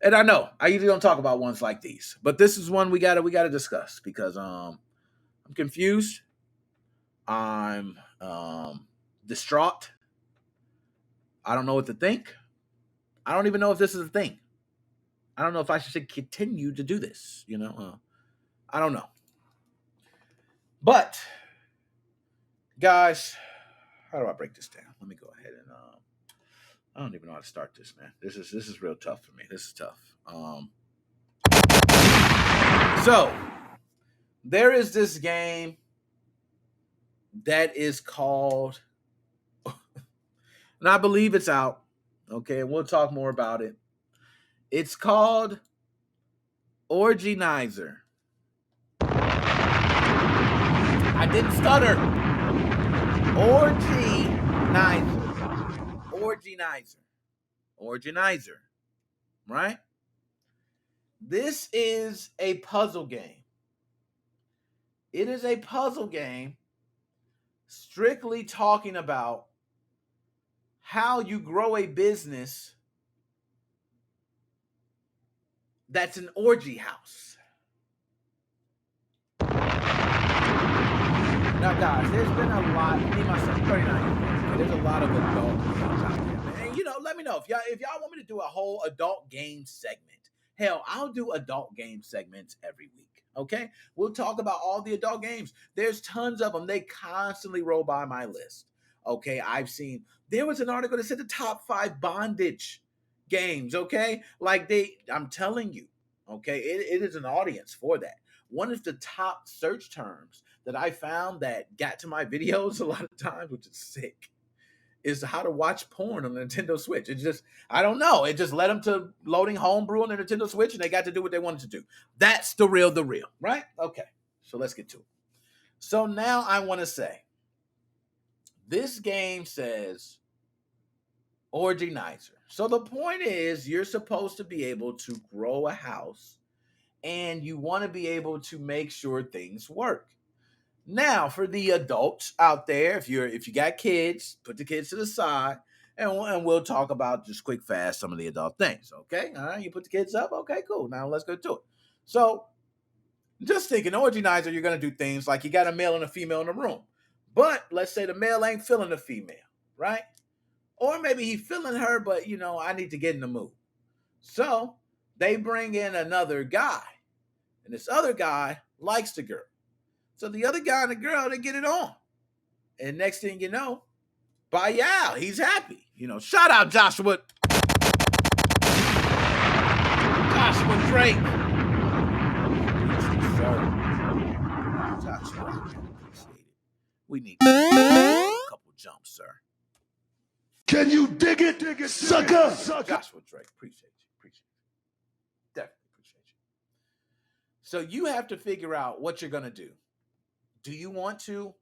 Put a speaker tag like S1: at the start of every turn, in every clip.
S1: And I know I usually don't talk about ones like these, but this is one we gotta discuss because I'm confused. I'm distraught. I don't know what to think. I don't even know if this is a thing. I don't know if I should continue to do this. I don't know. But guys, how do I break this down? Let me go ahead and I don't even know how to start this, man. This is real tough for me. This is tough. So there is this game that is called, and I believe it's out. Okay, and we'll talk more about it. It's called Orgynizer. I didn't stutter. Orgynizer. Orgynizer. Orgynizer. Right? This is a puzzle game. It is a puzzle game strictly talking about how you grow a business that's an orgy house. Now, guys, there's been a lot. Me myself, 39. There's a lot of adult games out there, man. And let me know if y'all want me to do a whole adult game segment. Hell, I'll do adult game segments every week. Okay, we'll talk about all the adult games. There's tons of them. They constantly roll by my list. Okay, I've seen. There was an article that said the top 5 bondage games. Okay, I'm telling you. Okay, it is an audience for that. One of the top search terms that I found that got to my videos a lot of times, which is sick, is how to watch porn on the Nintendo Switch. It just, I don't know. It just led them to loading homebrew on the Nintendo Switch and they got to do what they wanted to do. That's the real, right? Okay, so let's get to it. So now I want to say, this game says Orgynizer. So the point is, you're supposed to be able to grow a house and you want to be able to make sure things work. Now, for the adults out there, if you got kids, put the kids to the side, and we'll talk about just quick, fast some of the adult things. Okay, all right, you put the kids up. Okay, cool. Now let's go to it. So, just thinking, Orgynizer, you're gonna do things like you got a male and a female in the room, but let's say the male ain't feeling the female, right? Or maybe he feeling her, but I need to get in the mood. So they bring in another guy, and this other guy likes the girl. So the other guy and the girl, they get it on. And next thing you know, by yeah, he's happy. Shout out Joshua Drake. Joshua, appreciate it. We need a couple jumps, sir.
S2: Can you dig it, sucker?
S1: Joshua Drake, appreciate you. Definitely appreciate you. So you have to figure out what you're gonna do. Do you want to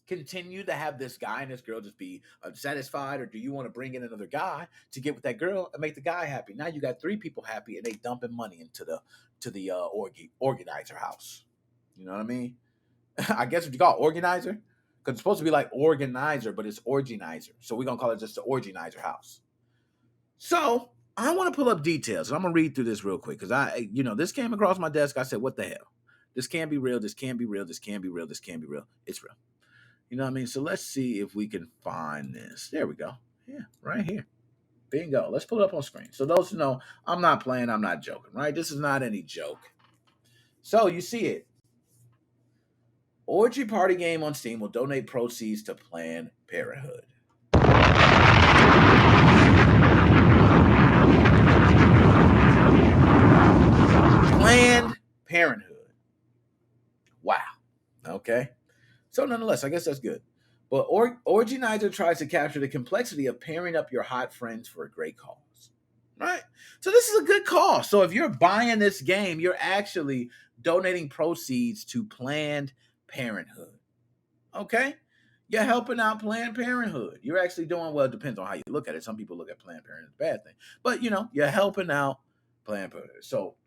S1: continue to have this guy and this girl just be unsatisfied, or do you want to bring in another guy to get with that girl and make the guy happy? Now you got 3 people happy and they dumping money into the organizer house. You know what I mean? I guess what you call it, organizer, because it's supposed to be like organizer, but it's Orgynizer. So we're gonna call it just the Orgynizer house. So I want to pull up details, and I'm gonna read through this real quick because this came across my desk. I said, "What the hell? This can't be real. This can't be real. This can't be real. This can't be real. It's real." You know what I mean? So let's see if we can find this. There we go. Yeah, right here. Bingo. Let's pull it up on screen. So those who know, I'm not playing. I'm not joking, right? This is not any joke. So you see it. Orgy Party Game on Steam will donate proceeds to Planned Parenthood. Planned Parenthood. Wow. Okay. So nonetheless, I guess that's good. But Orgynizer tries to capture the complexity of pairing up your hot friends for a great cause. Right? So this is a good cause. So if you're buying this game, you're actually donating proceeds to Planned Parenthood. Okay? You're helping out Planned Parenthood. You're actually doing well. It depends on how you look at it. Some people look at Planned Parenthood as a bad thing. But, you're helping out Planned Parenthood. So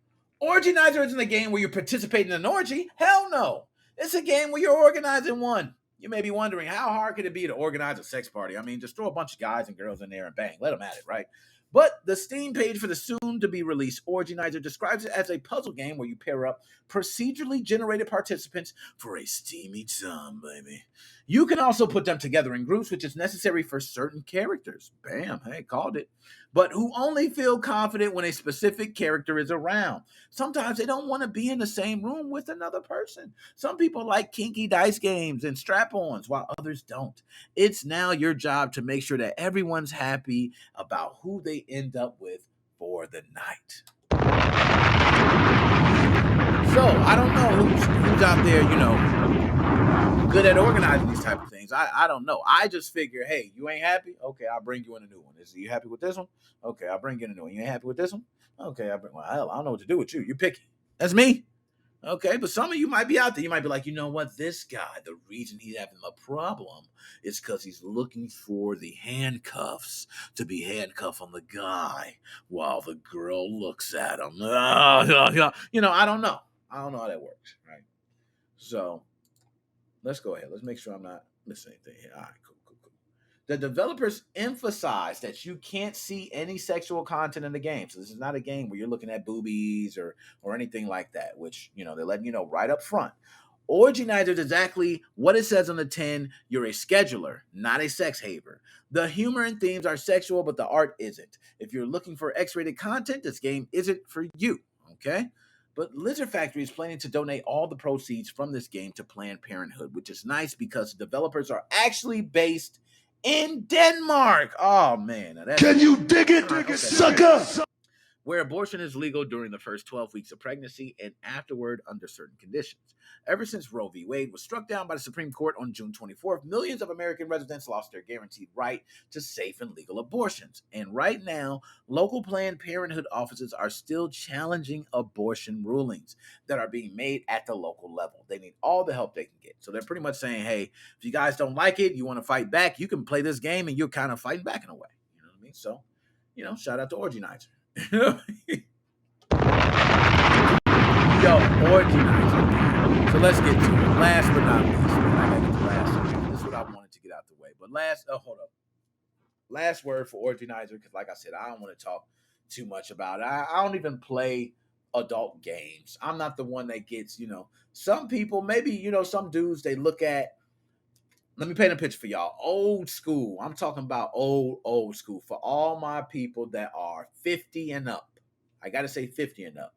S1: Orgynizer isn't a game where you're participating in an orgy. Hell no. It's a game where you're organizing one. You may be wondering, how hard could it be to organize a sex party? I mean, just throw a bunch of guys and girls in there and bang, let them at it, right? But the Steam page for the soon-to-be-released Orgynizer describes it as a puzzle game where you pair up procedurally generated participants for a steamy time, baby. You can also put them together in groups, which is necessary for certain characters. Bam, hey, called it. But who only feel confident when a specific character is around. Sometimes they don't want to be in the same room with another person. Some people like kinky dice games and strap-ons, while others don't. It's now your job to make sure that everyone's happy about who they end up with for the night. So I don't know who's out there, good at organizing these type of things. I don't know. I just figure, hey, you ain't happy? Okay, I'll bring you in a new one. You happy with this one? Okay, I'll bring you in a new one. You ain't happy with this one? Okay, hell, I don't know what to do with you. You're picky. That's me. Okay, but some of you might be out there. You might be like, you know what? This guy, the reason he's having a problem is because he's looking for the handcuffs to be handcuffed on the guy while the girl looks at him. I don't know. I don't know how that works, right? So let's go ahead. Let's make sure I'm not missing anything here. All right, cool. The developers emphasize that you can't see any sexual content in the game. So this is not a game where you're looking at boobies or anything like that, which, they're letting you know right up front. Orgynizer is exactly what it says on the tin. You're a scheduler, not a sex haver. The humor and themes are sexual, but the art isn't. If you're looking for X-rated content, this game isn't for you, okay? But Lizard Factory is planning to donate all the proceeds from this game to Planned Parenthood, which is nice because the developers are actually based in Denmark. Oh, man.
S2: Can you dig it, sucker?
S1: Where abortion is legal during the first 12 weeks of pregnancy and afterward under certain conditions. Ever since Roe v. Wade was struck down by the Supreme Court on June 24th, millions of American residents lost their guaranteed right to safe and legal abortions. And right now, local Planned Parenthood offices are still challenging abortion rulings that are being made at the local level. They need all the help they can get. So they're pretty much saying, hey, if you guys don't like it, you want to fight back, you can play this game and you're kind of fighting back in a way. You know what I mean? So, shout out to Orgynizer. Yo, Orgynizer. So let's get to it. Last but not least, I gotta get to last. This is what I wanted to get out the way. But hold up. Last word for Orgynizer, because like I said, I don't want to talk too much about it. I don't even play adult games. I'm not the one that gets, some people, maybe, some dudes, they look at, let me paint a picture for y'all. Old school. I'm talking about old school. For all my people that are 50 and up. I got to say 50 and up.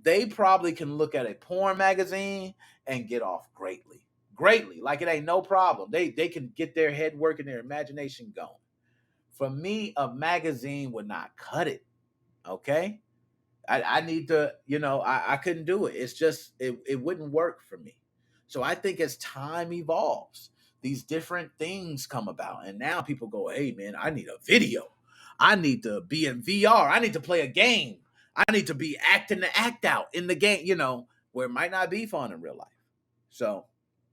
S1: They probably can look at a porn magazine and get off greatly. Greatly. Like it ain't no problem. They can get their head working, their imagination going. For me, a magazine would not cut it. Okay? I need to, I couldn't do it. It's just, it wouldn't work for me. So I think as time evolves, these different things come about. And now people go, hey, man, I need a video. I need to be in VR. I need to play a game. I need to be acting the act out in the game, where it might not be fun in real life. So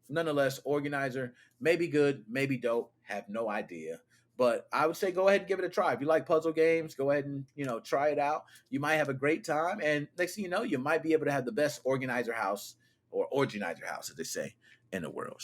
S1: nonetheless, Orgynizer may be good, maybe dope, have no idea. But I would say go ahead and give it a try. If you like puzzle games, go ahead and, try it out. You might have a great time. And next thing you know, you might be able to have the best Orgynizer house, or Orgynizer house, as they say, in the world.